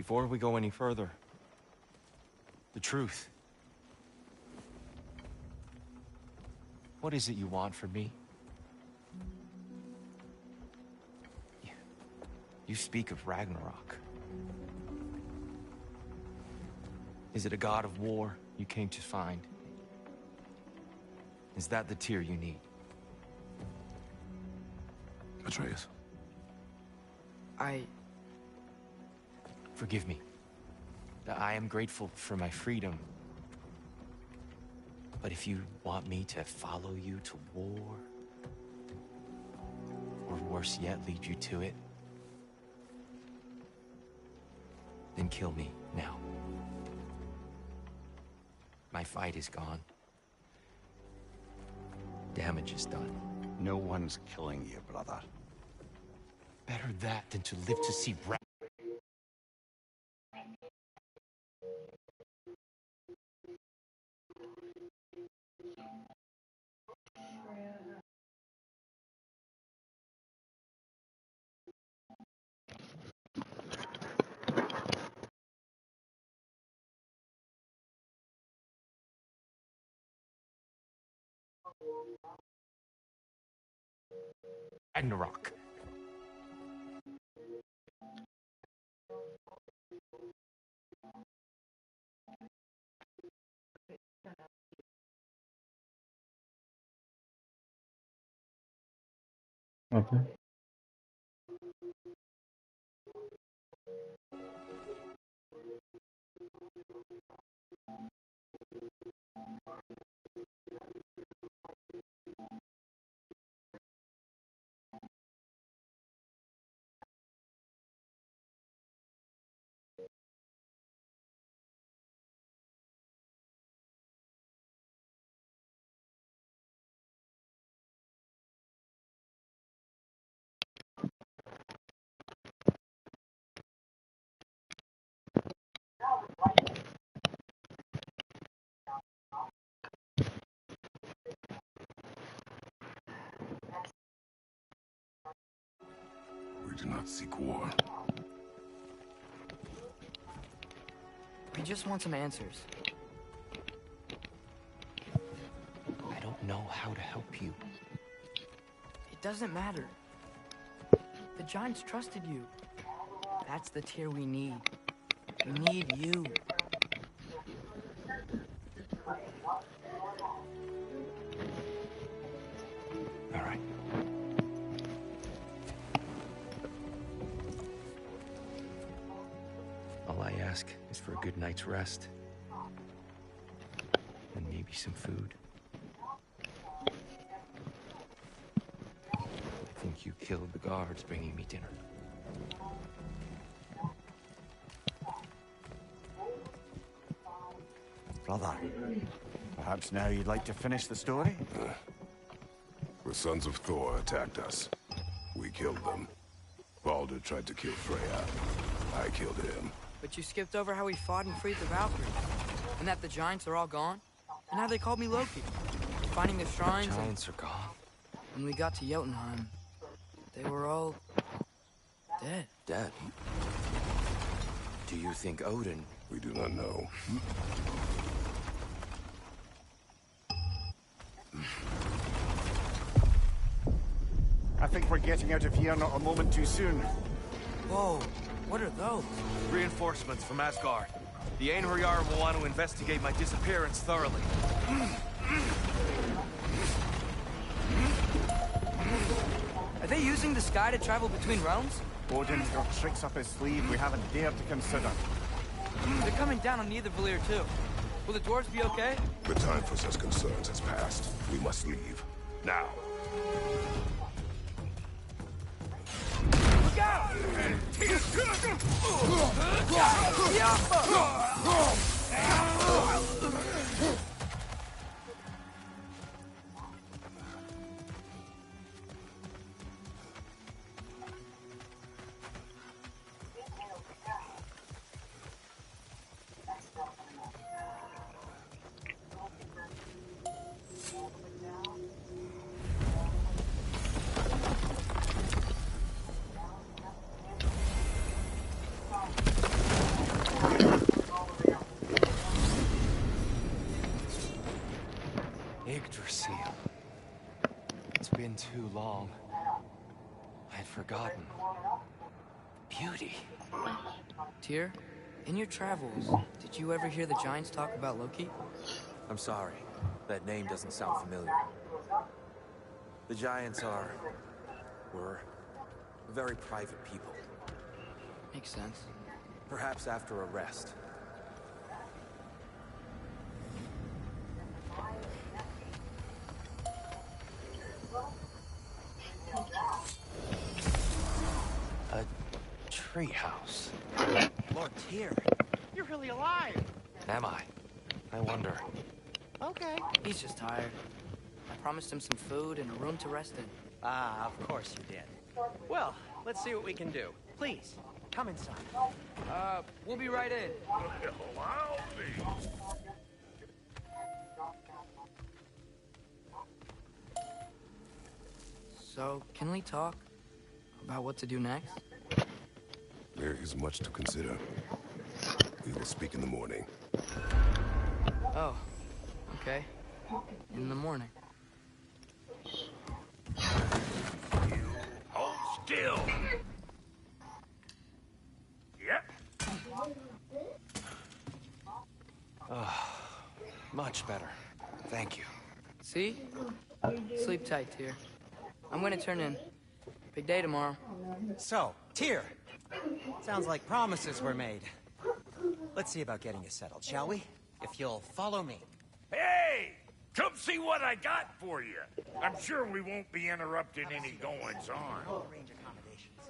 Before we go any further, the truth. What is it you want from me? You speak of Ragnarok. Is it a god of war you came to find? Is that the Tyr you need? Atreus. Forgive me. I am grateful for my freedom. But if you want me to follow you to war, or worse yet, lead you to it, then kill me now. My fight is gone. Damage is done. No one's killing you, brother. Better that than to live to see Ragnarok. Okay. We do not seek war. We just want some answers. I don't know how to help you. It doesn't matter. The Giants trusted you. That's the Tyr we need. We need you. All right. All I ask is for a good night's rest. And maybe some food. I think you killed the guards bringing me dinner. Brother, perhaps now you'd like to finish the story? The sons of Thor attacked us. We killed them. Baldur tried to kill Freya. I killed him. But you skipped over how we fought and freed the Valkyries. And that the Giants are all gone. And how they called me Loki. Finding the shrines. The Giants are gone. When we got to Jotunheim, they were all dead. Dead? Do you think Odin? We do not know. I think we're getting out of here not a moment too soon. Whoa, what are those? Reinforcements from Asgard. The Einherjar will want to investigate my disappearance thoroughly. Are they using the sky to travel between realms? Odin's got tricks up his sleeve we haven't dared to consider. They're coming down on Nidavellir too. Will the dwarves be okay? The time for such concerns has passed. We must leave. Now. Look out! forgotten beauty. Tyr, in your travels, did you ever hear the Giants talk about Loki? I'm sorry. That name doesn't sound familiar. The Giants were very private people. Makes sense. Perhaps after a rest. A treehouse. Lord Tyr, you're really alive. Am I? I wonder. Okay. He's just tired. I promised him some food and a room to rest in. Ah, of course you did. Well, let's see what we can do. Please, come inside. We'll be right in. So, can we talk about what to do next? There is much to consider. We will speak in the morning. Oh, okay. In the morning. Hold still. Yep. Much better. Thank you. See? Sleep tight, Tyr. I'm gonna turn in. Big day tomorrow. So, Tyr, sounds like promises were made. Let's see about getting you settled, shall we? If you'll follow me. Hey! Come see what I got for you. I'm sure we won't be interrupting any goings-on. I'll arrange accommodations.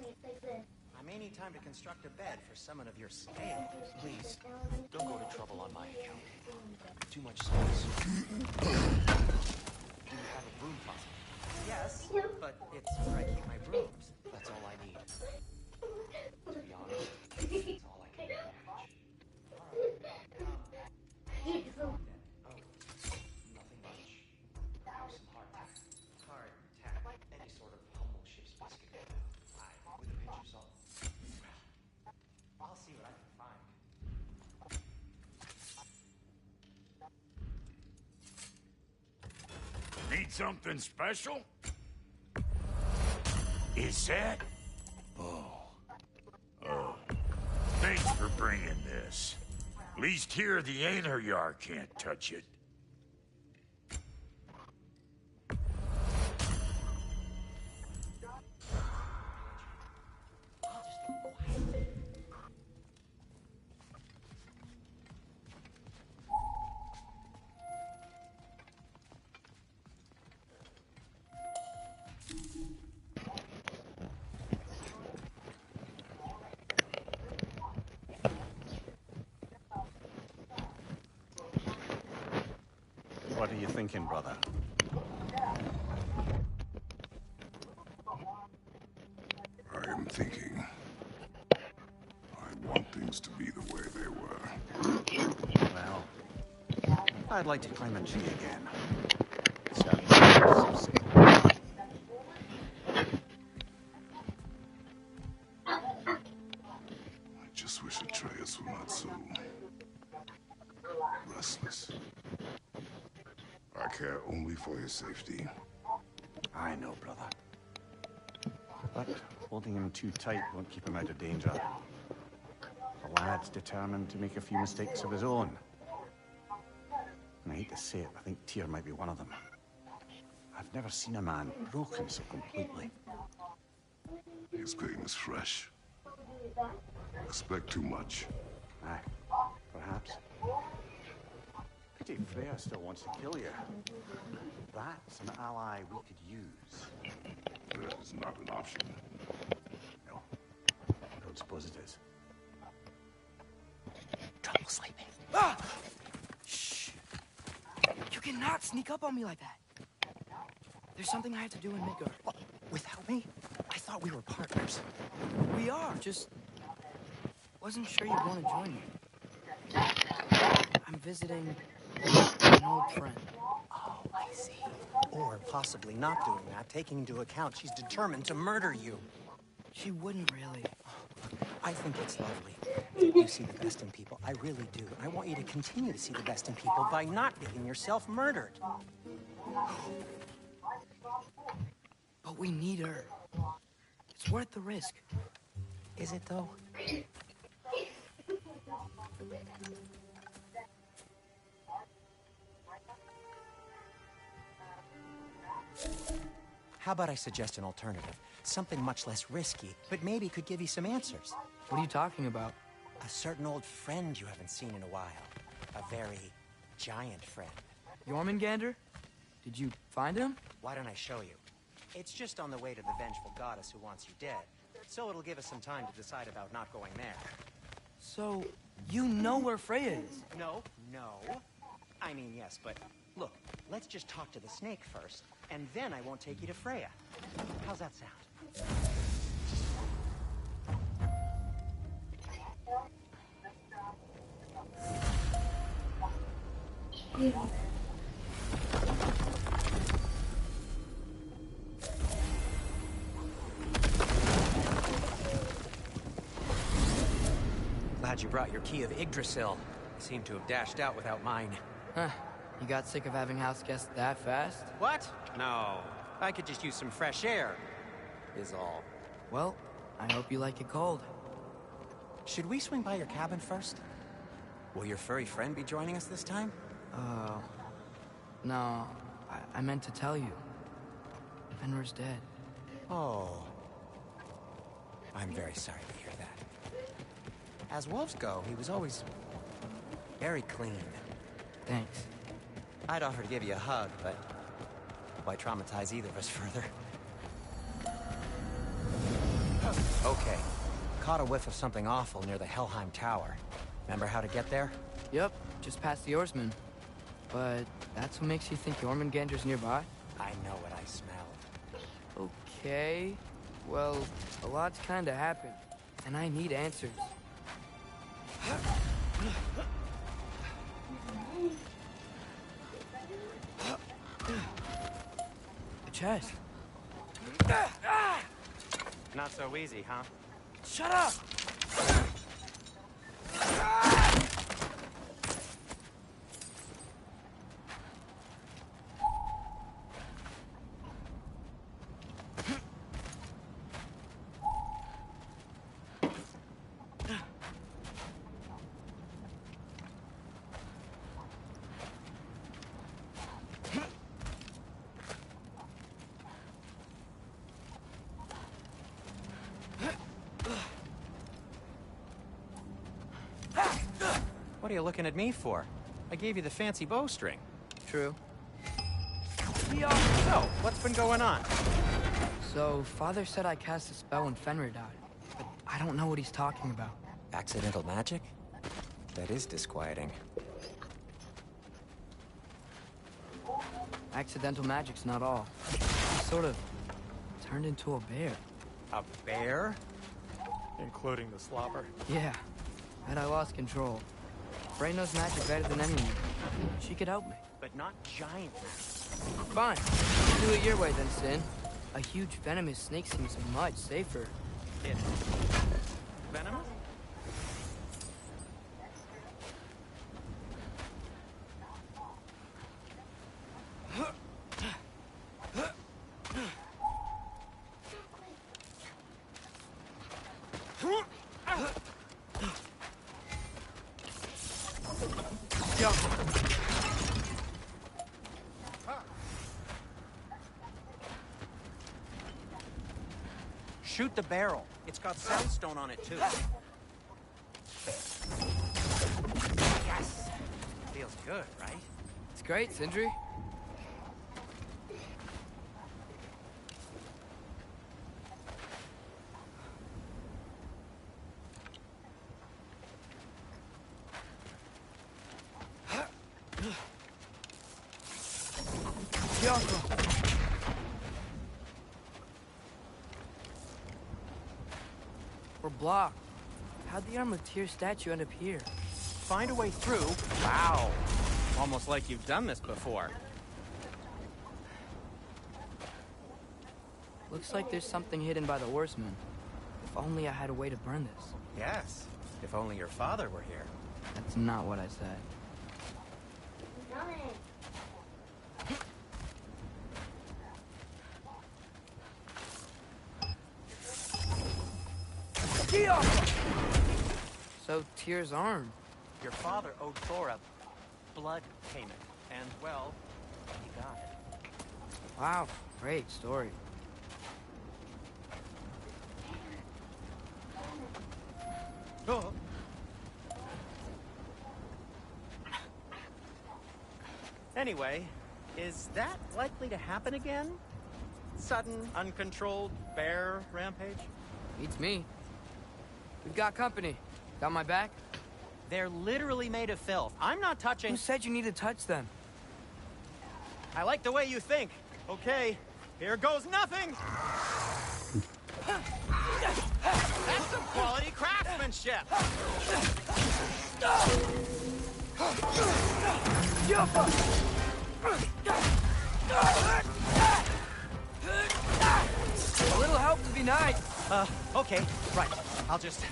I may need time to construct a bed for someone of your scale. Please, don't go to trouble on my account. Too much space. Do you have a broom closet? Yes, but it's where I keep my brooms. That's all I need. To be honest, that's all I can manage. Nothing much. Some hardtack. Hardtack. Any sort of humble ship's biscuit. Aye, with a pinch of salt. I'll see what I can find. Need something special? Is that? Oh. Thanks for bringing this. At least here the Einherjar can't touch it. What are you thinking, brother? I am thinking. I want things to be the way they were. Well, I'd like to climb a tree again. Certainly. I just wish Atreus were not so restless. I care only for his safety. I know, brother. But holding him too tight won't keep him out of danger. The lad's determined to make a few mistakes of his own. And I hate to say it, I think Tyr might be one of them. I've never seen a man broken so completely. His pain is fresh. Expect too much. Aye, perhaps. Pity Freya still wants to kill you. That's an ally we could use. That is not an option. No, I don't suppose it is. Trouble sleeping. Ah! Shh! You cannot sneak up on me like that. There's something I have to do in Midgard. What? Without me? I thought we were partners. We are, just wasn't sure you'd want to join me. I'm visiting an old friend. Oh, I see. Or possibly not doing that, taking into account she's determined to murder you. She wouldn't really. I think it's lovely that you see the best in people. I really do. I want you to continue to see the best in people by not getting yourself murdered. But we need her. It's It's worth the risk. Is it, though? How about I suggest an alternative? Something much less risky, but maybe could give you some answers. What are you talking about? A certain old friend you haven't seen in a while. A very giant friend. Jormungandr? Did you find him? Why don't I show you? It's just on the way to the vengeful goddess who wants you dead. So it'll give us some time to decide about not going there. So, you know where Freya is? No. I mean, yes, but look, let's just talk to the snake first, and then I won't take you to Freya. How's that sound? Glad you brought your key of Yggdrasil. You seem to have dashed out without mine. Huh. You got sick of having house guests that fast? What? No. I could just use some fresh air, is all. Well, I hope you like it cold. Should we swing by your cabin first? Will your furry friend be joining us this time? No. I meant to tell you. Fenrir's dead. Oh. I'm very sorry to hear that. As wolves go, he was always very clean. Thanks. I'd offer to give you a hug, but why traumatize either of us further? Okay. Caught a whiff of something awful near the Helheim Tower. Remember how to get there? Yep, just past the Oarsman. But that's what makes you think Jormungandr's nearby? I know what I smelled. Okay. Well, a lot's kinda happened, and I need answers. A chest. Not so easy, huh? Shut up! What are you looking at me for? I gave you the fancy bowstring. True. So, what's been going on? So, Father said I cast a spell when Fenrir died, but I don't know what he's talking about. Accidental magic? That is disquieting. Accidental magic's not all. He sort of turned into a bear. A bear? Including the slobber. Yeah, and I lost control. Frey knows magic better than anyone. She could help me. But not giant. Fine. Do it your way then, Sin. A huge venomous snake seems much safer. It's venomous? Shoot the barrel. It's got soundstone on it, too. Yes! Feels good, right? It's great, Sindri. We're blocked. How'd the Armor-Tyr statue end up here? Find a way through. Wow. Almost like you've done this before. Looks like there's something hidden by the Oarsman. If only I had a way to burn this. Yes. If only your father were here. That's not what I said. So, Tyr's arm. Your father owed Thor a blood payment, and, well, he got it. Wow, great story. Oh. Anyway, is that likely to happen again? Sudden, uncontrolled bear rampage? Beats me. We've got company. Got my back? They're literally made of filth. I'm not touching... Who said you need to touch them? I like the way you think. Okay, here goes nothing! That's some quality craftsmanship! A little help would be nice. Okay, right. I'll just...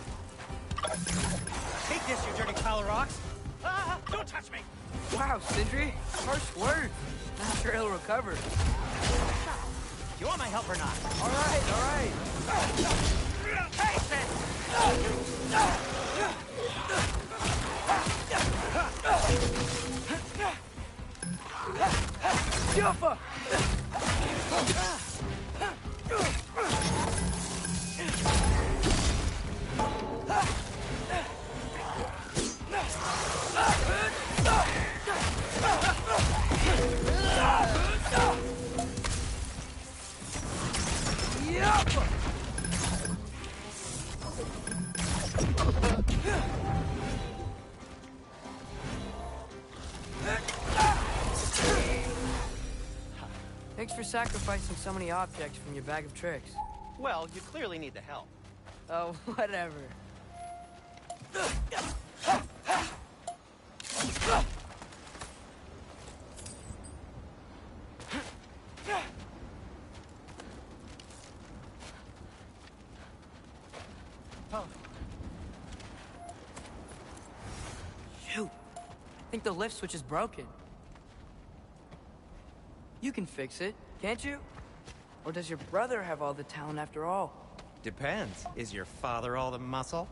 Take this, you dirty pile of rocks! Ah, don't touch me! Wow, Sindri. Harsh words. Not sure he'll recover. Do you want my help or not? All right, all right. Taste it! Juffa! Thanks for sacrificing so many objects from your bag of tricks. Well, you clearly need the help. Oh, whatever. Shoot. I think the lift switch is broken. You can fix it, can't you? Or does your brother have all the talent after all? Depends. Is your father all the muscle?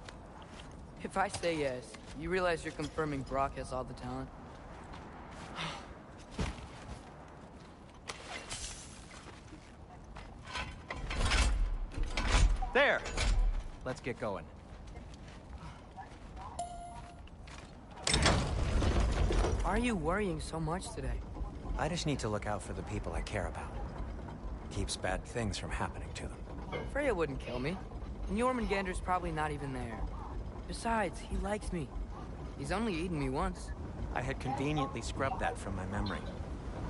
If I say yes, you realize you're confirming Brock has all the talent? There! Let's get going. Why are you worrying so much today? I just need to look out for the people I care about. Keeps bad things from happening to them. Freya wouldn't kill me. And Jormungandr's probably not even there. Besides, he likes me. He's only eaten me once. I had conveniently scrubbed that from my memory.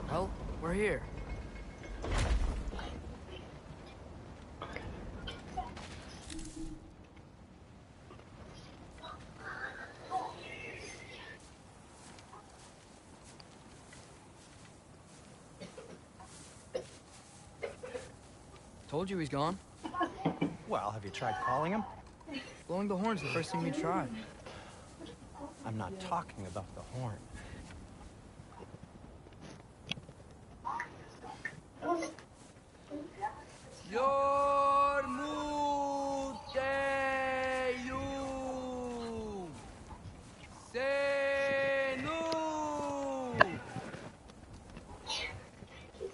Well, we're here. Told you he's gone. Well, have you tried calling him? Blowing the horn's the first thing we tried. I'm not talking about the horn.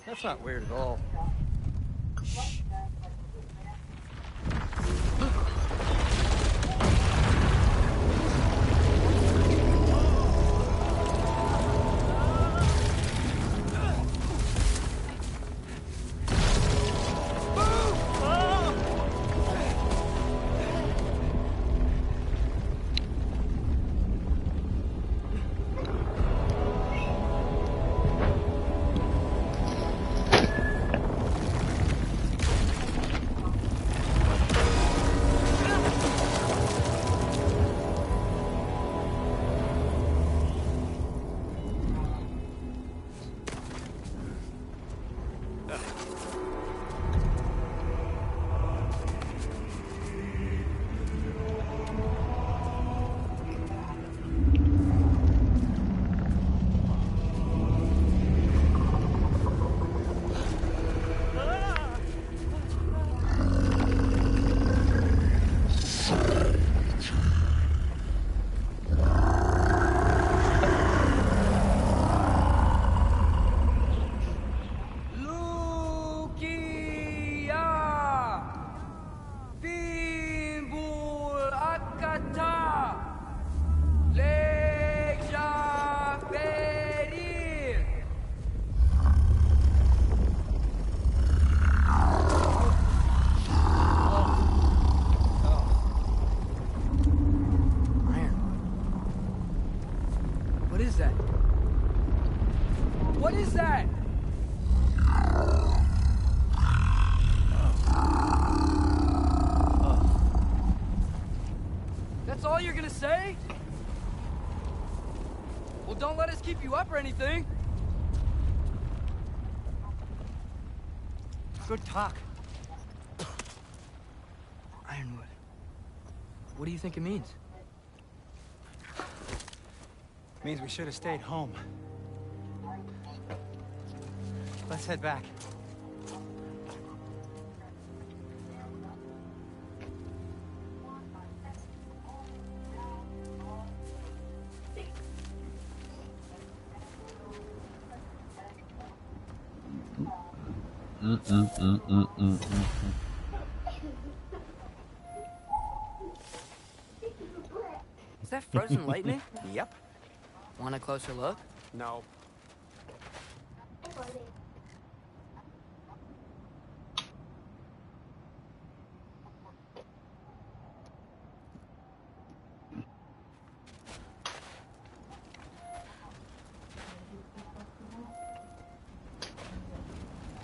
That's not weird at all. is that? What is that? That's all you're gonna say? Well, don't let us keep you up or anything. Good talk. Ironwood. What do you think it means? Means we should have stayed home. Let's head back. Is that frozen lightning? Yep. Want a closer look? No.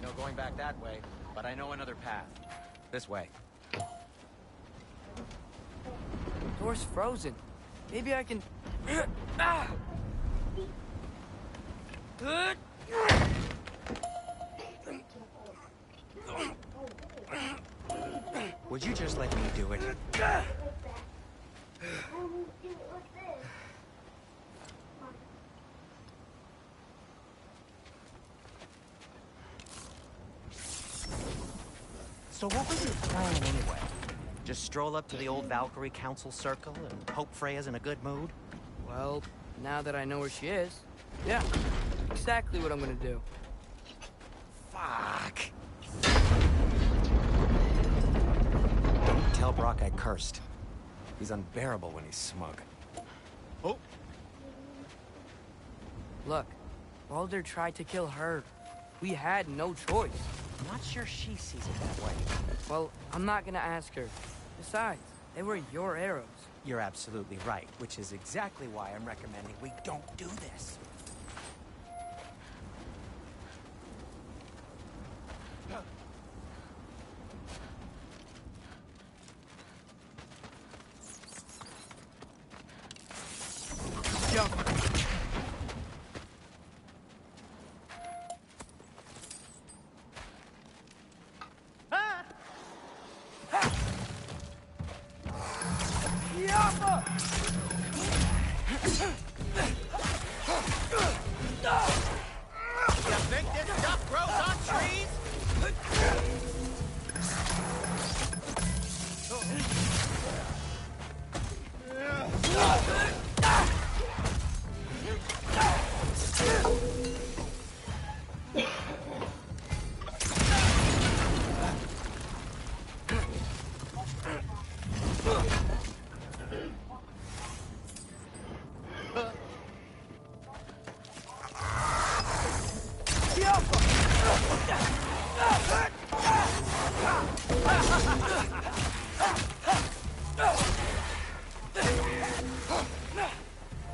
No going back that way, but I know another path. This way. Door's frozen. Maybe I can... Ah! Would you just let me do it? So what was your plan anyway? Just stroll up to the old Valkyrie Council Circle and hope Freya's in a good mood? Well, now that I know where she is, yeah, exactly what I'm gonna do. Fuck. Tell Brock I cursed. He's unbearable when he's smug. Oh! Look, Baldur tried to kill her. We had no choice. I'm not sure she sees it that way. Well, I'm not gonna ask her. Besides, they were your arrows. You're absolutely right, which is exactly why I'm recommending we don't do this. Jump! You think this stuff grows on trees?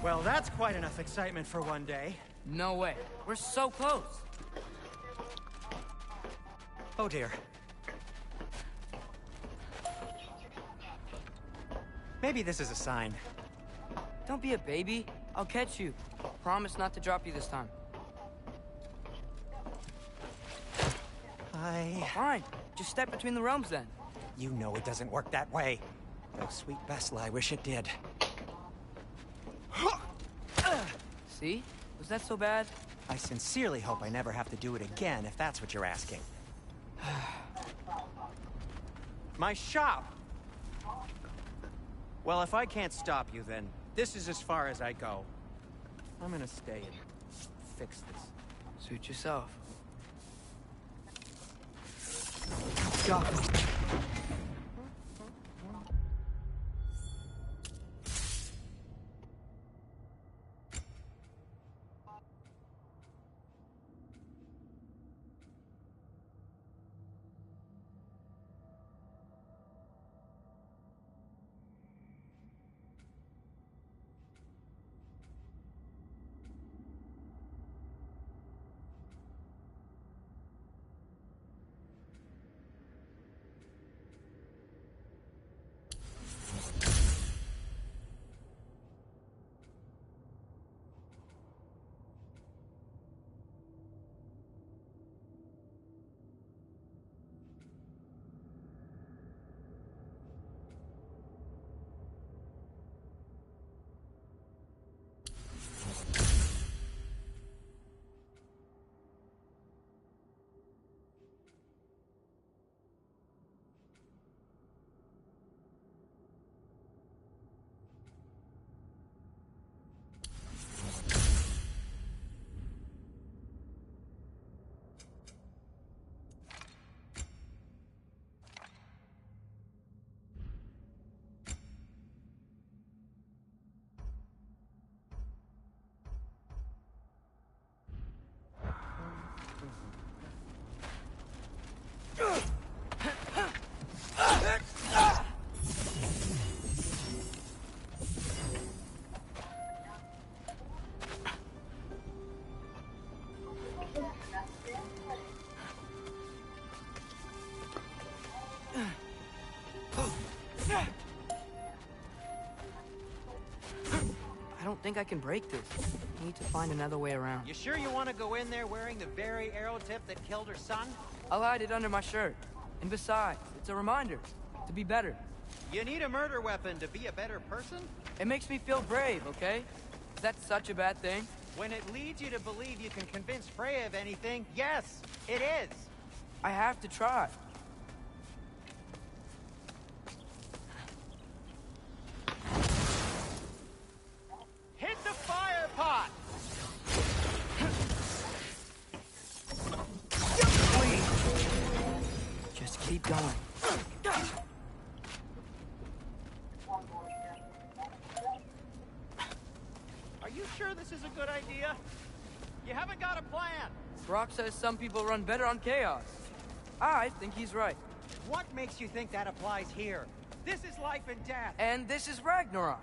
Well, that's quite enough excitement for one day. No way. We're so close. Oh dear. Maybe this is a sign. Don't be a baby. I'll catch you. Promise not to drop you this time. Fine. Just step between the realms then. You know it doesn't work that way. Though sweet Bessel, wish it did. See? Was that so bad? I sincerely hope I never have to do it again, if that's what you're asking. My shop! Well, if I can't stop you, then this is as far as I go. I'm gonna stay and fix this. Suit yourself. Go. don't think I can break this. I need to find another way around. You sure you want to go in there wearing the very arrow tip that killed her son? I'll hide it under my shirt. And besides, it's a reminder to be better. You need a murder weapon to be a better person? It makes me feel brave, okay? Is that such a bad thing? When it leads you to believe you can convince Freya of anything, yes, it is. I have to try. Hit the fire pot! Just keep going. Are you sure this is a good idea? You haven't got a plan. Brock says some people run better on chaos. I think he's right. What makes you think that applies here? This is life and death. And this is Ragnarok.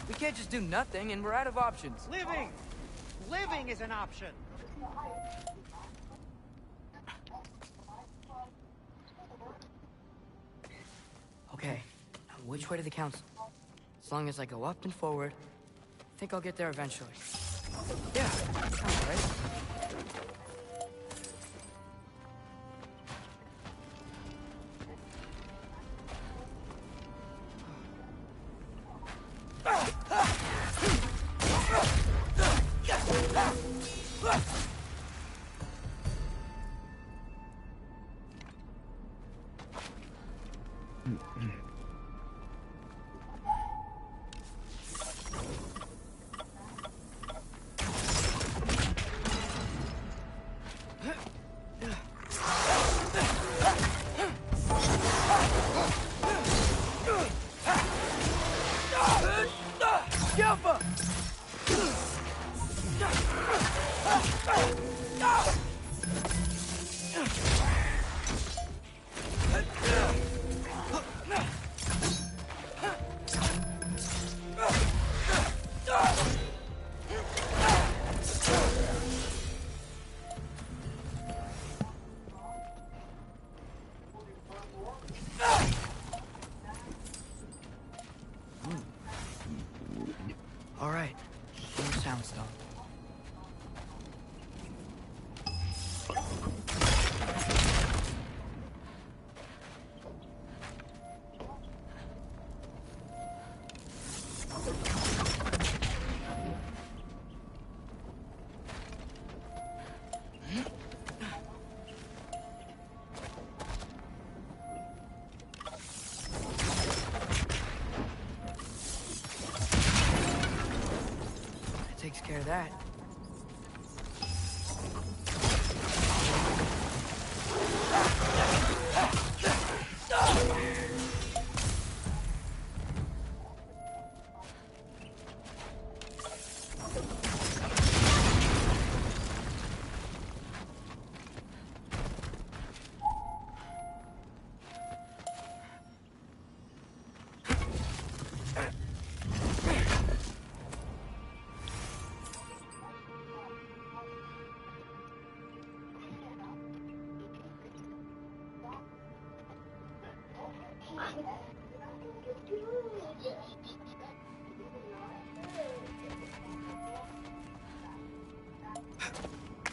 We can't just do nothing, and we're out of options. Living! Living is an option. Okay, now which way to the council? As long as I go up and forward, I think I'll get there eventually. Yeah, sounds right. All right, no soundstone. Takes care of that.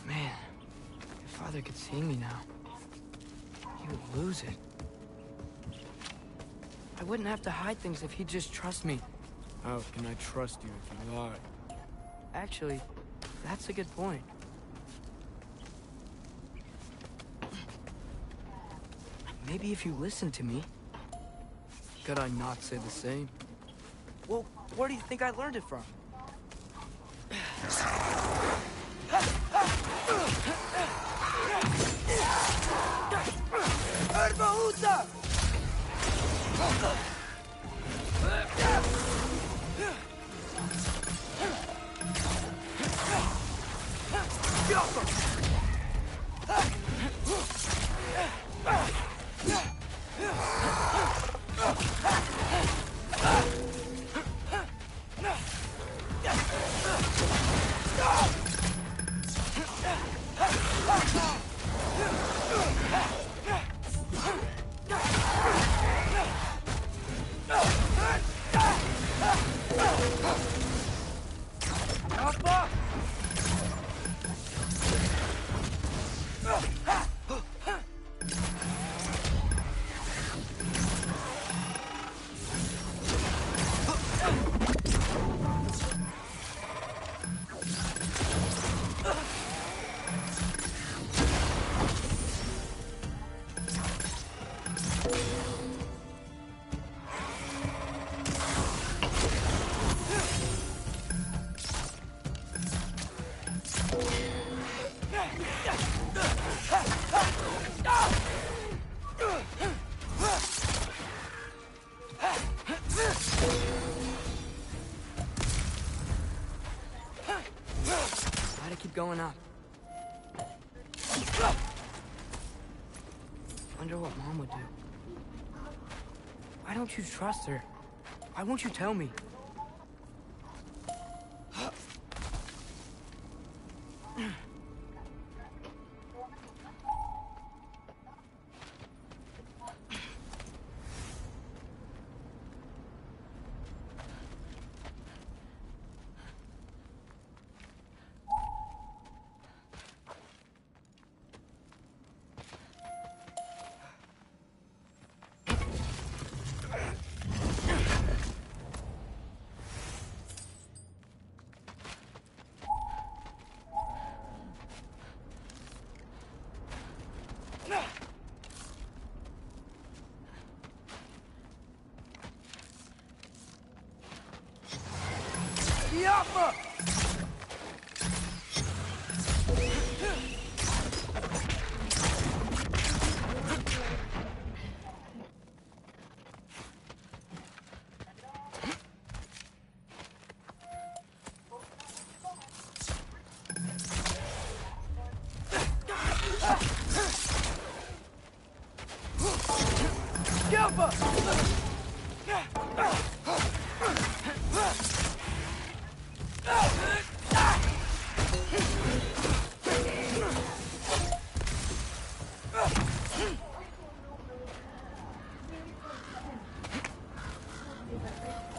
Man, if Father could see me now, he would lose it. I wouldn't have to hide things if he'd just trust me. How can I trust you if you lie? Actually, that's a good point. Maybe if you listen to me. Could I not say the same? Well, where do you think I learned it from? Erbahuta! Gotta keep going up. Wonder what Mom would do. Why don't you trust her? Why won't you tell me?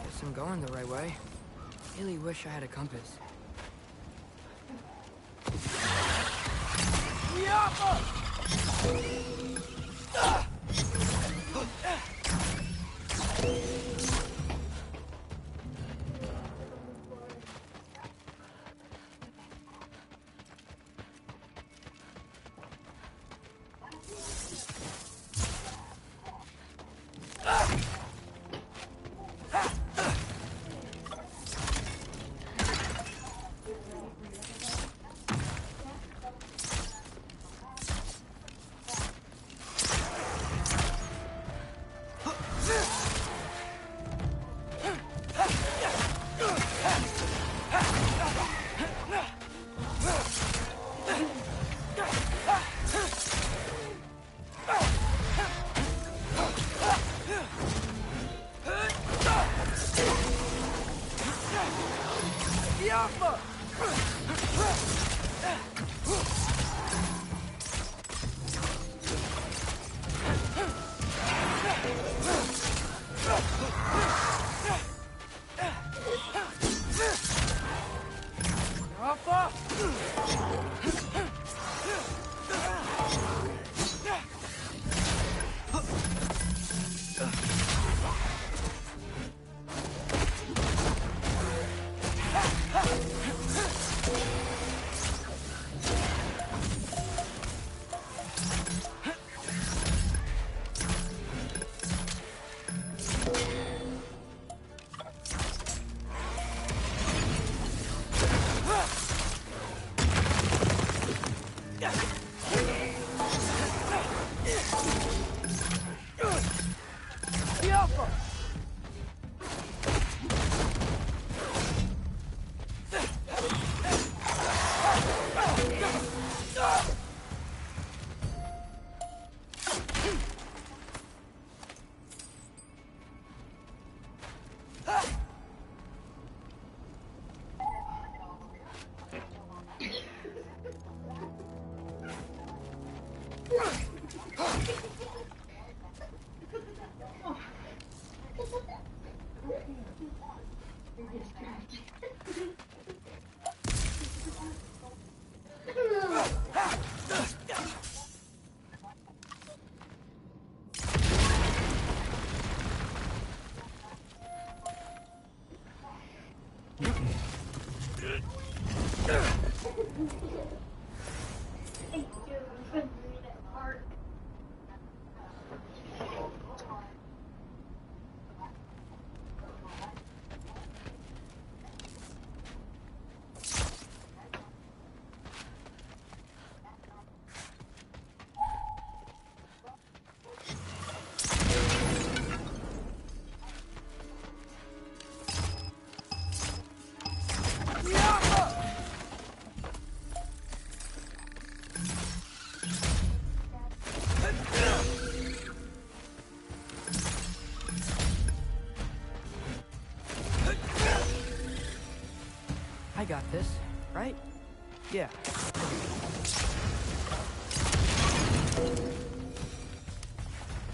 Guess I'm going the right way. Really wish I had a compass. I got this, right? Yeah.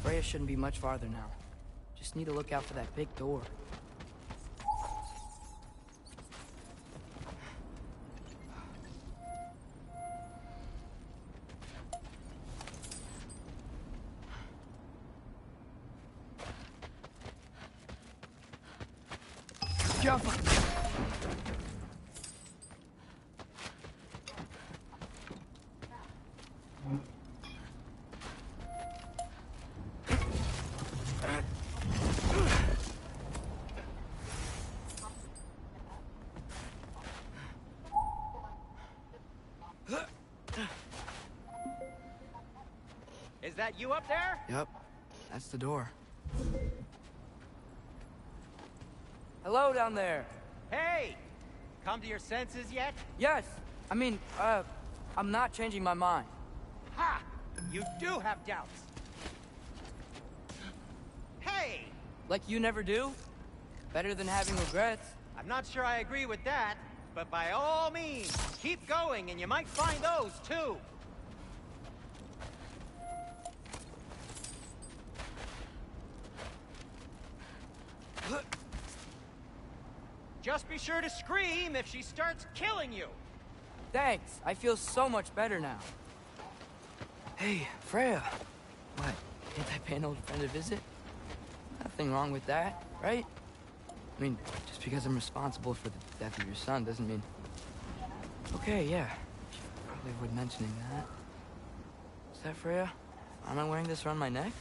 Freya shouldn't be much farther now. Just need to look out for that big door. Jump! Is that you up there? Yep, that's the door. Hello down there. Hey! Come to your senses yet? Yes, I mean, I'm not changing my mind. Ha! You do have doubts. Hey! Like you never do? Better than having regrets. I'm not sure I agree with that, but by all means, keep going and you might find those too. Just be sure to scream if she starts killing you. Thanks, I feel so much better now. Hey, Freya. What, can't I pay an old friend a visit? Nothing wrong with that, right? I mean, just because I'm responsible for the death of your son doesn't mean... Okay, yeah. Probably avoid mentioning that. Is that Freya? Am I wearing this around my neck?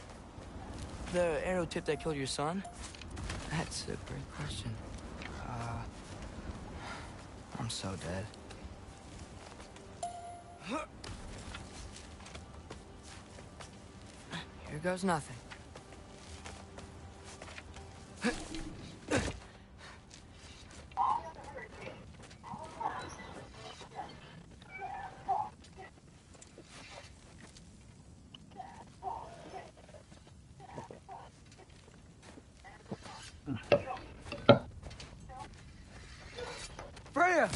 The arrow tip that killed your son? That's a great question. I'm so dead. Here goes nothing. Freya!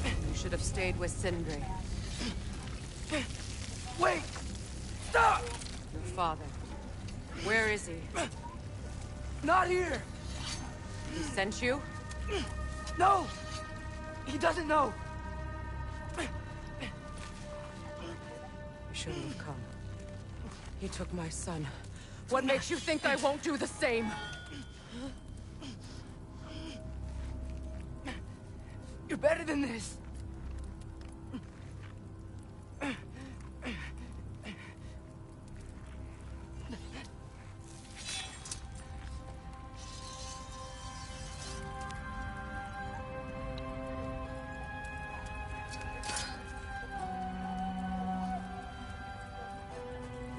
You should have stayed with Sindri. Wait! Stop! Your father. Where is he? Not here! He sent you? No! He doesn't know! You shouldn't have come. He took my son. What makes you think I won't do the same? You're better than this!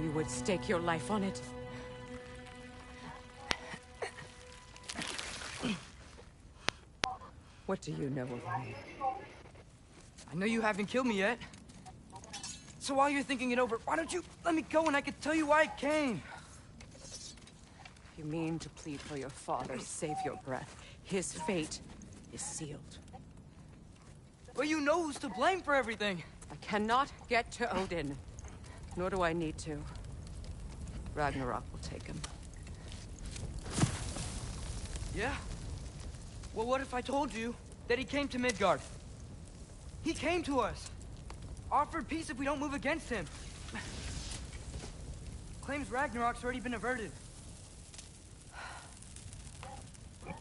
You would stake your life on it. What do you know of me? I know you haven't killed me yet. So while you're thinking it over, why don't you let me go and I can tell you why I came? You mean to plead for your father, save your breath. His fate is sealed. But you know who's to blame for everything. I cannot get to Odin. Nor do I need to. Ragnarok will take him. Yeah? Well, what if I told you that he came to Midgard? He came to us. Offered peace if we don't move against him. Claims Ragnarok's already been averted.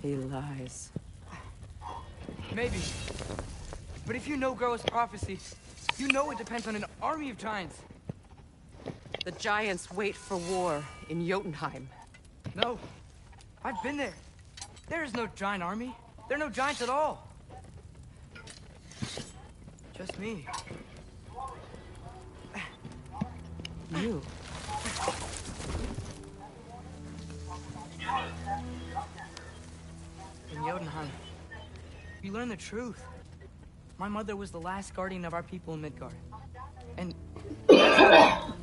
He lies. Maybe. But if you know Groa's prophecy, you know it depends on an army of giants. The giants wait for war in Jotunheim. No. I've been there. There is no giant army. There are no giants at all. Just me. You. In Jotunheim, you learn the truth. My mother was the last guardian of our people in Midgard. And the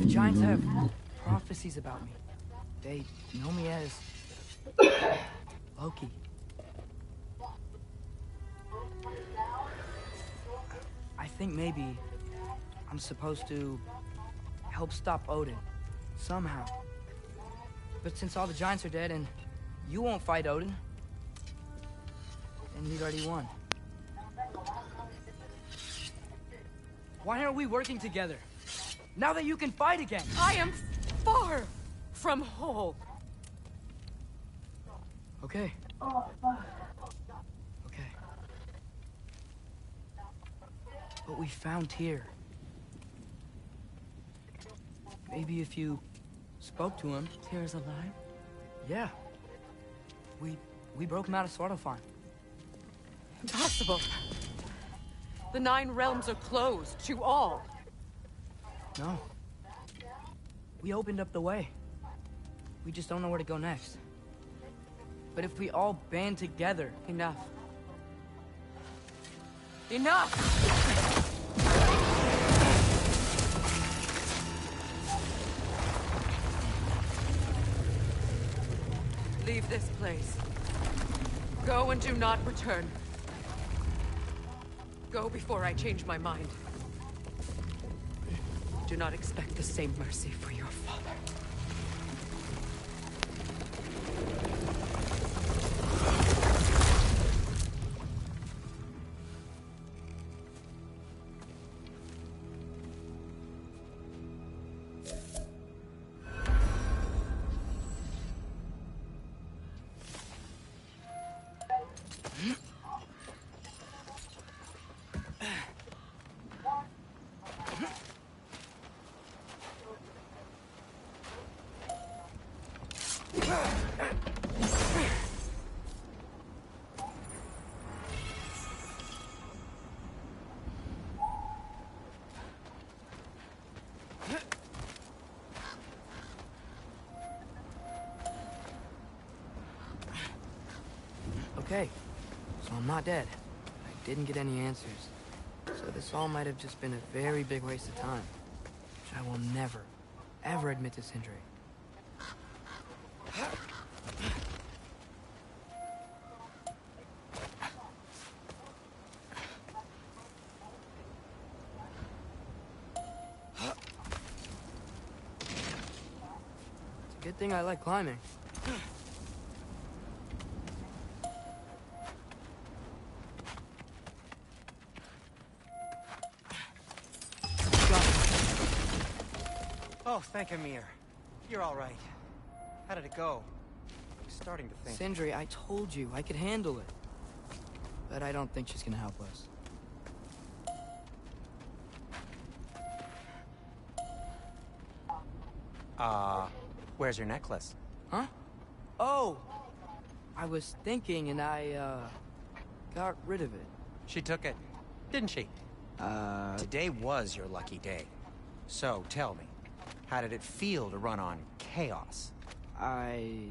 giants have prophecies about me. They know me as Loki. I think maybe I'm supposed to help stop Odin, somehow. But since all the giants are dead and you won't fight Odin, then he's already won. Why aren't we working together? Now that you can fight again! I am far from whole. Okay. Okay. But we found Tyr. Maybe if you spoke to him... Tyr's alive? Yeah. We broke him out of Svartalfheim. Impossible. The 9 realms are closed to all. No. We opened up the way. We just don't know where to go next. But if we all band together... Enough. Enough! Leave this place. Go and do not return. Go before I change my mind. Do not expect the same mercy for your father. Okay, so I'm not dead. I didn't get any answers. So this all might have just been a very big waste of time. Which I will never, ever admit to Sindri. It's a good thing I like climbing. Oh, thank Amir. You're all right. How did it go? I'm starting to think... Sindri, I told you I could handle it. But I don't think she's gonna help us. Where's your necklace? Huh? Oh! I was thinking and I, got rid of it. She took it, didn't she? Today was your lucky day. So, tell me, how did it feel to run on chaos? I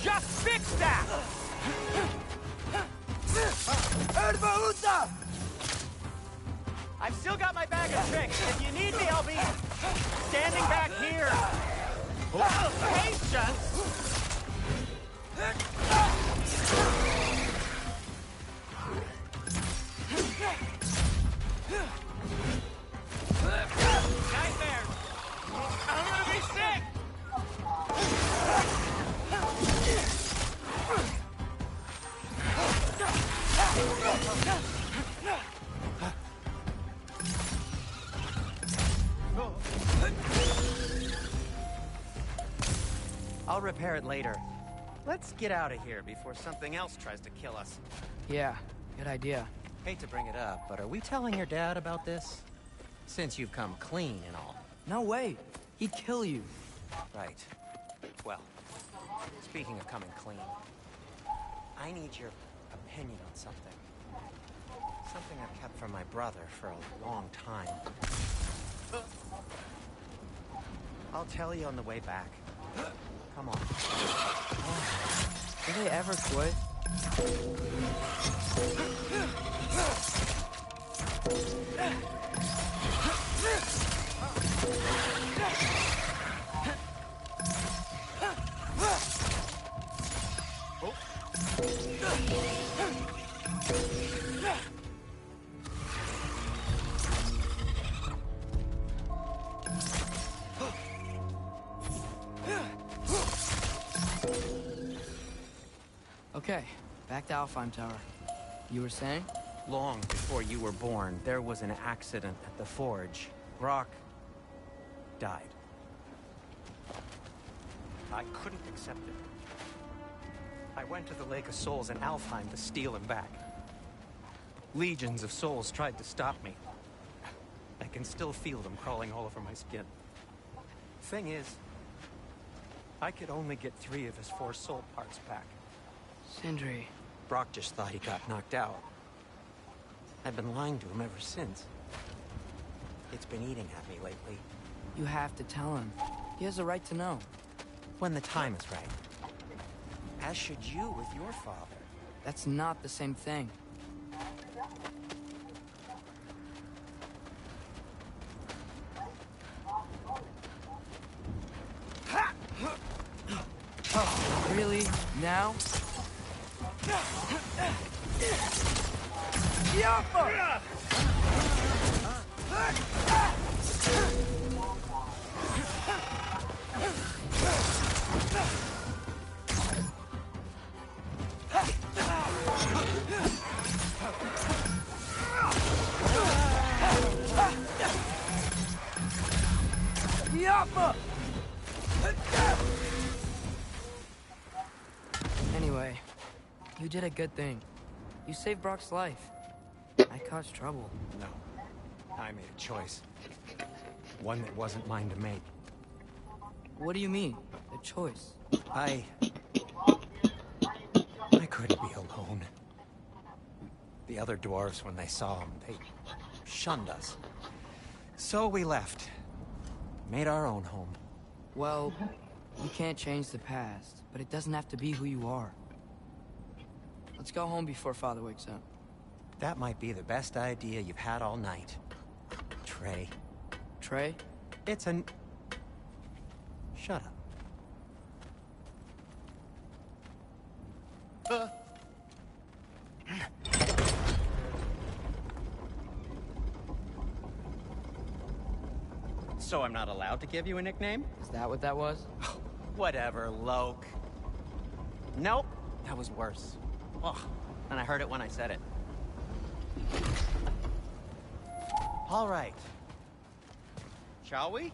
just fixed that! I've still got my bag of tricks. If you need me, I'll be standing back here. Patience! Nightmare! I'm gonna be sick! I'll repair it later. Let's get out of here before something else tries to kill us. Yeah, good idea. Hate to bring it up, but are we telling your dad about this? Since you've come clean and all. No way. He'd kill you. Right. Well, speaking of coming clean, I need your opinion on something. Something I've kept from my brother for a long time. I'll tell you on the way back. Come on. Do they ever quit? Okay, back to Alfheim Tower. You were saying? Long before you were born, there was an accident at the forge. Brock died. I couldn't accept it. I went to the Lake of Souls in Alfheim to steal him back. Legions of souls tried to stop me. I can still feel them crawling all over my skin. Thing is, I could only get 3 of his 4 soul parts back. Sindri. Brock just thought he got knocked out. I've been lying to him ever since. It's been eating at me lately. You have to tell him. He has a right to know. When the time is right. As should you with your father. That's not the same thing. Oh, really? Now? Anyway, you did a good thing. You saved Brock's life. I caused trouble. No. I made a choice. One that wasn't mine to make. What do you mean? A choice? I couldn't be alone. The other dwarves, when they saw him, they shunned us. So we left. Made our own home. Well, you can't change the past, but it doesn't have to be who you are. Let's go home before Father wakes up. That might be the best idea you've had all night. Trey. Trey? It's an... Shut up. So I'm not allowed to give you a nickname? Is that what that was? Whatever, Loke. Nope, that was worse. Ugh, and I heard it when I said it. All right. Shall we?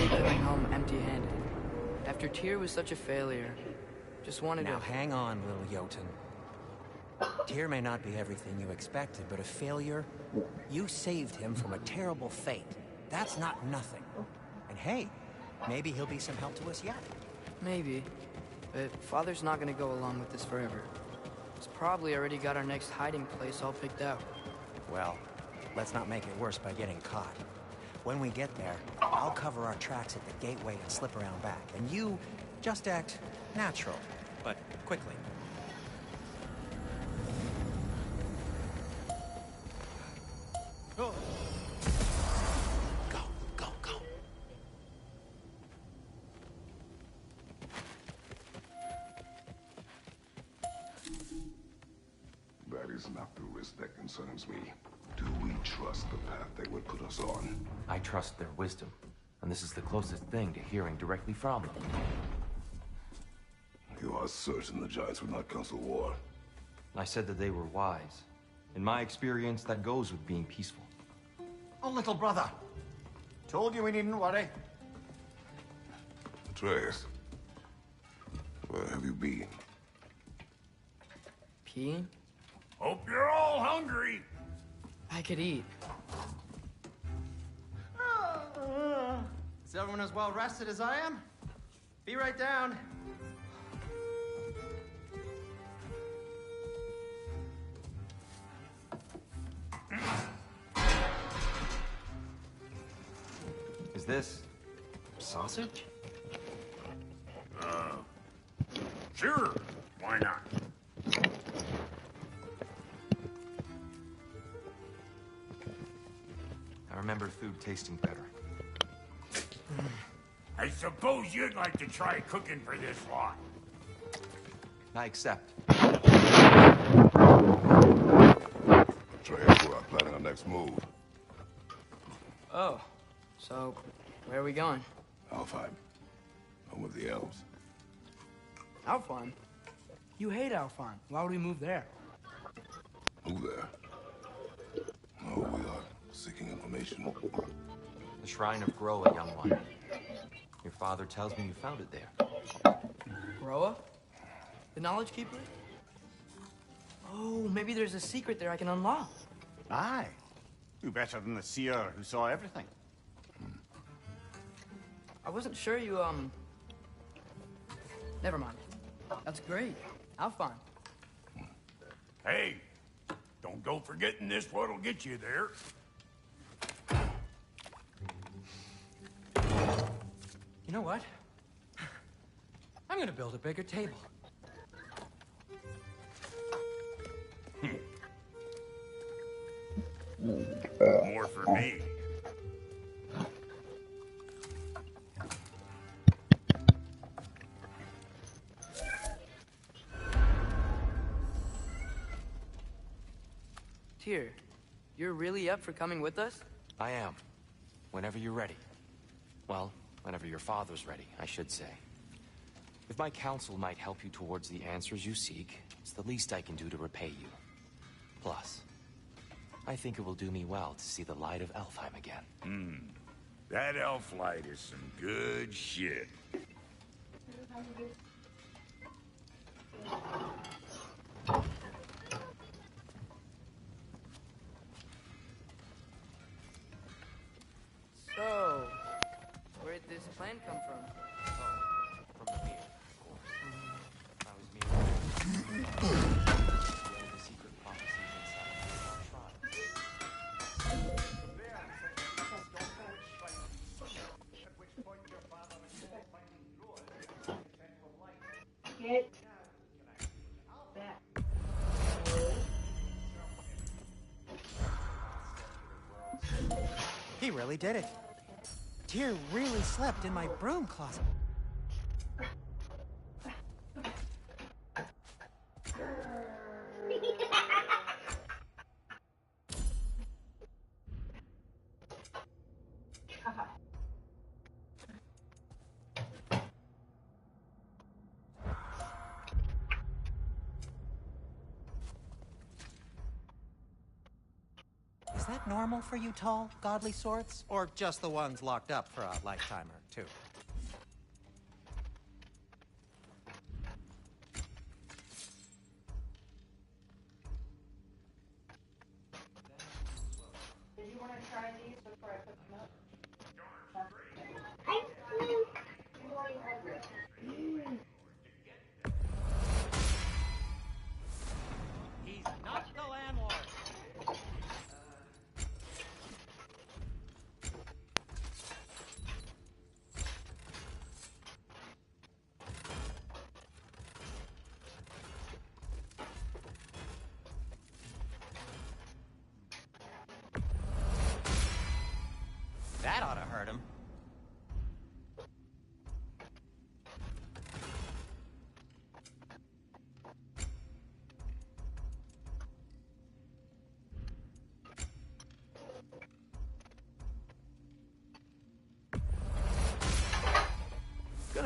Coming home empty-handed. After Tyr was such a failure, just wanted Now to... hang on, little Jotun. Tyr may not be everything you expected, but a failure? You saved him from a terrible fate. That's not nothing. And hey, maybe he'll be some help to us yet. Maybe. But Father's not gonna go along with this forever. He's probably already got our next hiding place all picked out. Well, let's not make it worse by getting caught. When we get there, I'll cover our tracks at the gateway and slip around back. And you just act natural, but quickly. Go, go, go. That is not the risk that concerns me. Do we trust the path they would put us on? I trust their wisdom, and this is the closest thing to hearing directly from them. You are certain the Giants would not counsel war? I said that they were wise. In my experience, that goes with being peaceful. Oh, little brother. Told you we needn't worry. Atreus, where have you been? Peeing? Hope you're all hungry. I could eat. Is everyone as well rested as I am? Be right down. Is this sausage? Sure, why not? I remember food tasting better. I suppose you'd like to try cooking for this lot. I accept. Atreus, we're planning our next move. Oh, so where are we going? Alfheim. Home of the elves. Alfheim? You hate Alfheim. Why would we move there? Who there? Oh, we are seeking information. The Shrine of Groa, young one. Your father tells me you found it there. Groa? The Knowledge Keeper? Oh, maybe there's a secret there I can unlock. Aye. Who better than the seer who saw everything? I wasn't sure you, Never mind. That's great. Alfheim. Hey, don't go forgetting this what'll get you there. You know what? I'm gonna build a bigger table. More for me. Tyr, you're really up for coming with us? I am. Whenever you're ready. Well, whenever your father's ready, I should say. If my counsel might help you towards the answers you seek, it's the least I can do to repay you. Plus, I think it will do me well to see the light of Alfheim again. That elf light is some good shit. So, where'd this plan come from? Oh, from the beer, of course. I was mere the secret prophecies inside our shrine. Get back. He really did it. Tyr really slept in my broom closet. Is that normal for you tall, godly sorts? Or just the ones locked up for a lifetime or two? Did you want to try these before I put them up? He's not the landlord.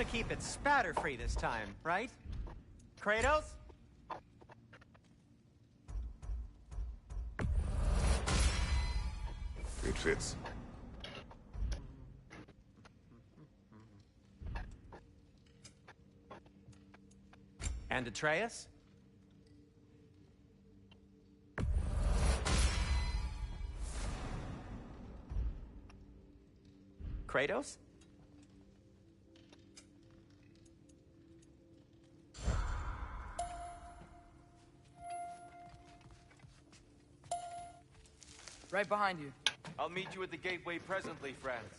gonna keep it spatter-free this time, right? Kratos? It fits. And Atreus? Kratos? Right behind you. I'll meet you at the gateway presently, friends.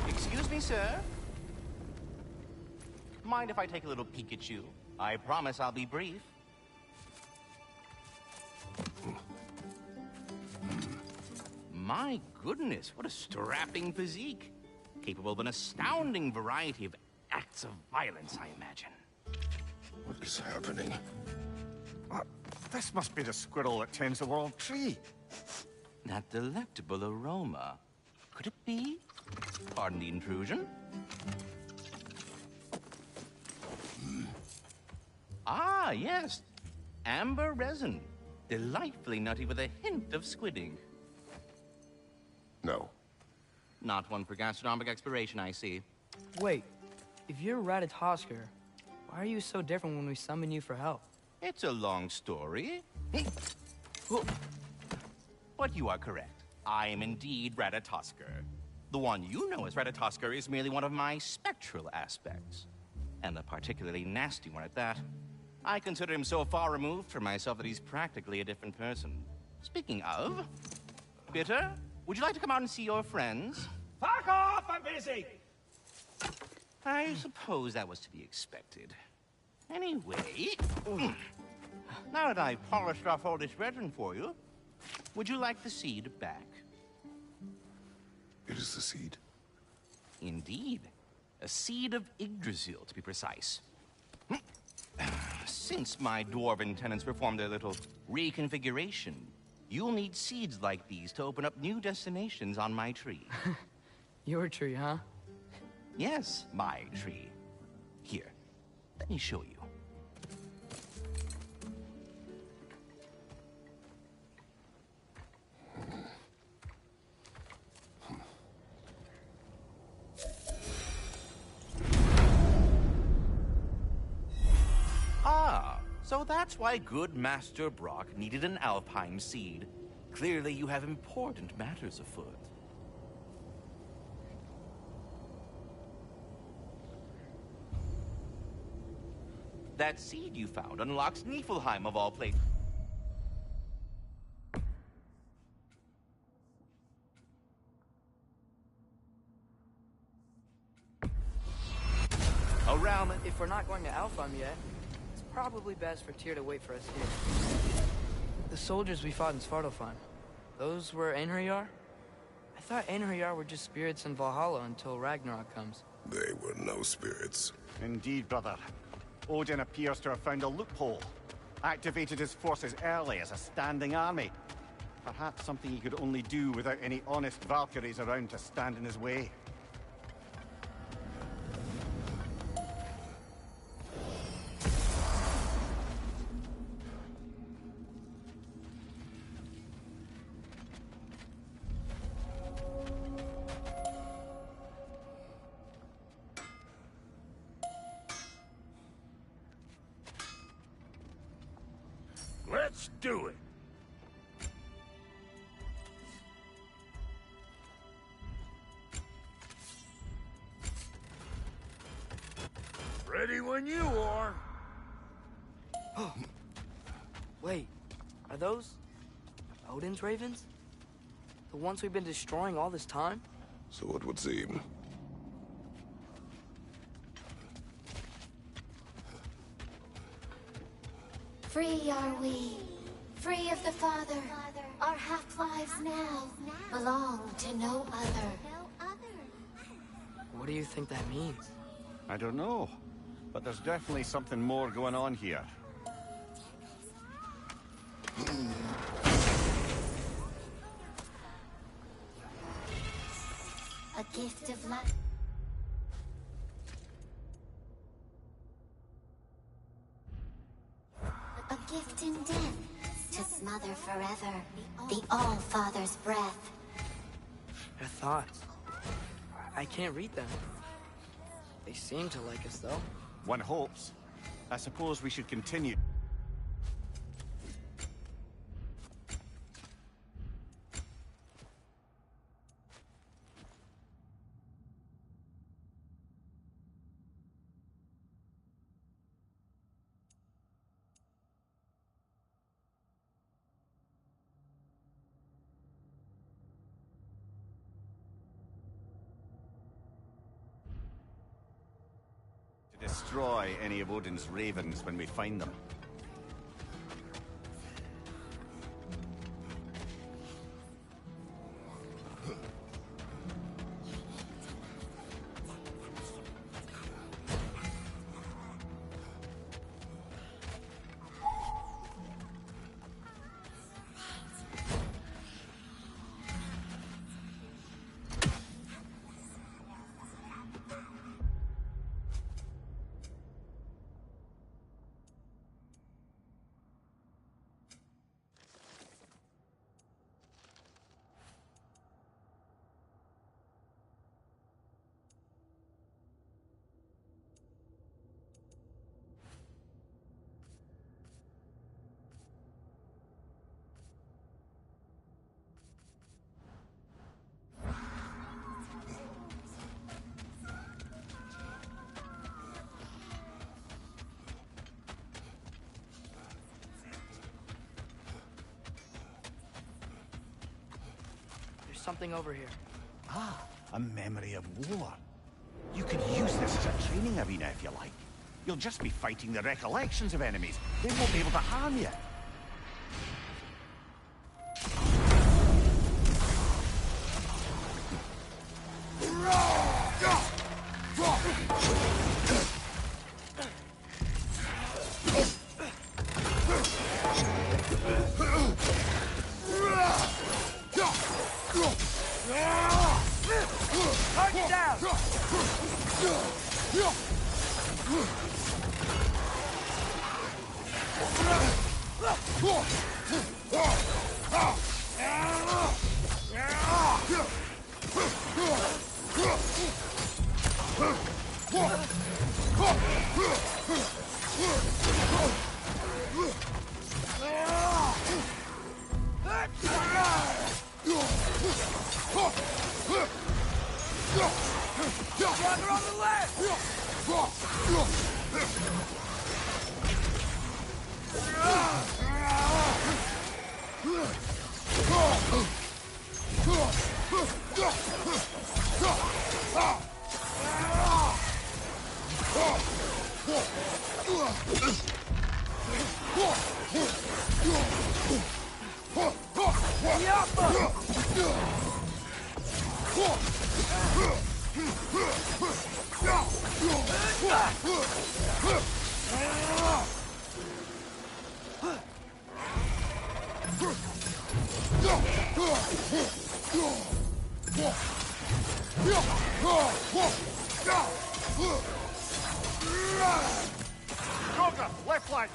Excuse me, sir? Mind if I take a little peek at you? I promise I'll be brief. My goodness, what a strapping physique. Capable of an astounding variety of acts of violence, I imagine. What is happening? This must be the squirrel that tends the world tree. That delectable aroma. Could it be? Pardon the intrusion. Ah, yes. Amber resin. Delightfully nutty with a hint of squidding. No. Not one for gastronomic exploration, I see. Wait, if you're Ratatoskr, why are you so different when we summon you for help? It's a long story. But you are correct. I am indeed Ratatoskr. The one you know as Ratatoskr is merely one of my spectral aspects. And a particularly nasty one at that. I consider him so far removed from myself that he's practically a different person. Speaking of, Bitter, would you like to come out and see your friends? Fuck off! I'm busy! I suppose that was to be expected. Anyway, now that I've polished off all this resin for you, would you like the seed back? It is the seed. Indeed. A seed of Yggdrasil, to be precise. Since my dwarven tenants performed their little reconfiguration, you'll need seeds like these to open up new destinations on my tree. Your tree, huh? Yes, my tree. Here, let me show you. Ah, so that's why good Master Brock needed an Alpine seed. Clearly you have important matters afoot. That seed you found unlocks Niflheim of all places. A realm. If we're not going to Alfheim yet, it's probably best for Tyr to wait for us here. The soldiers we fought in Svartalfheim, those were Einherjar? I thought Einherjar were just spirits in Valhalla until Ragnarok comes. They were no spirits. Indeed, brother. Odin appears to have found a loophole. Activated his forces early as a standing army. Perhaps something he could only do without any honest Valkyries around to stand in his way. Let's do it. than you are. Wait, are those Odin's ravens? The ones we've been destroying all this time? So it would seem. Free are we, free of the Father. Our half-lives now belong to no other. What do you think that means? I don't know, but there's definitely something more going on here. A gift of life. A gift in death, to smother forever the All-Father's breath. Their thoughts. I can't read them. They seem to like us, though. One hopes. I suppose we should continue. Destroy any of Odin's ravens when we find them. Something over here. Ah, a memory of war. You could use this as a training arena if you like. You'll just be fighting the recollections of enemies. They won't be able to harm you. Koga, left flank!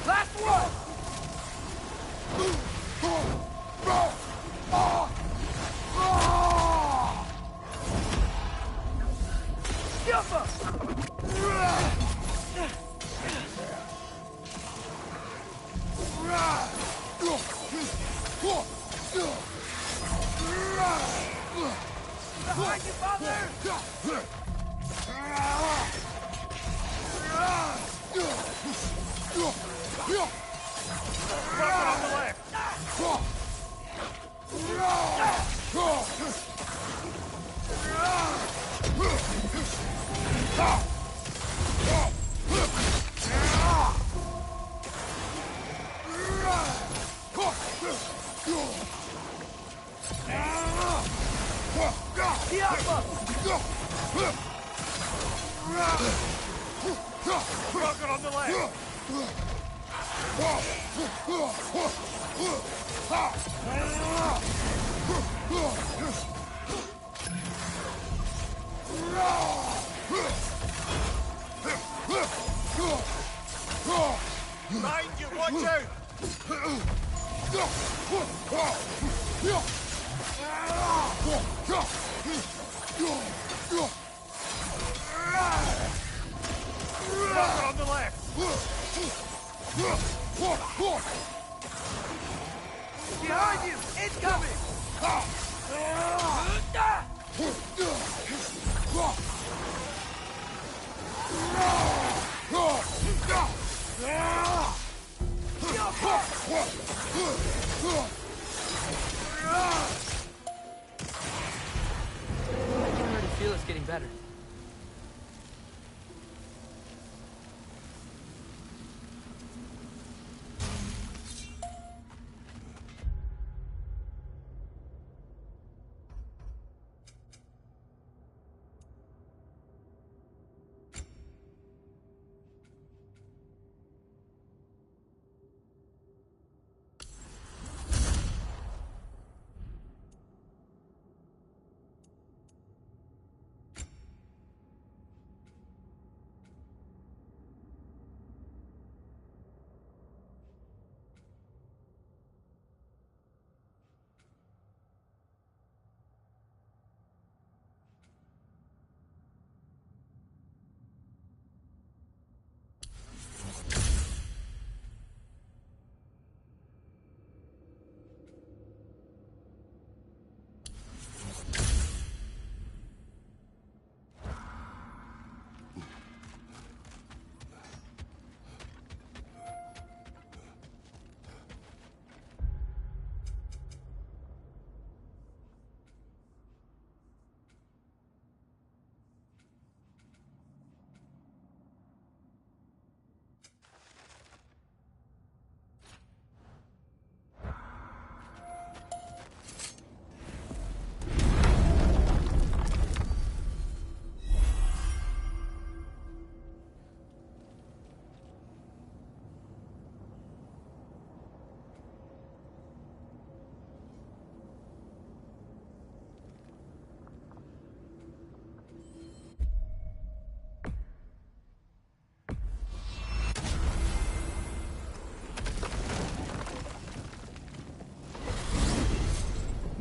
Last one! Behind you, father! Rocket on the left! Rocket on the left! Mind you, watch out! Rocket on the left! Behind you! Incoming! I can already feel it's getting better.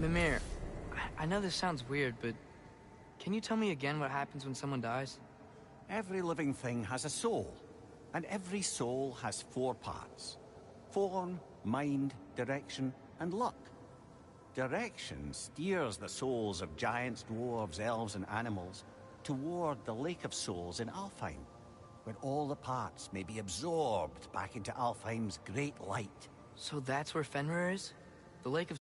Mimir, I know this sounds weird, but can you tell me again what happens when someone dies? Every living thing has a soul, and every soul has 4 parts. Form, mind, direction, and luck. Direction steers the souls of giants, dwarves, elves, and animals toward the Lake of Souls in Alfheim, where all the parts may be absorbed back into Alfheim's great light. So that's where Fenrir is? The Lake of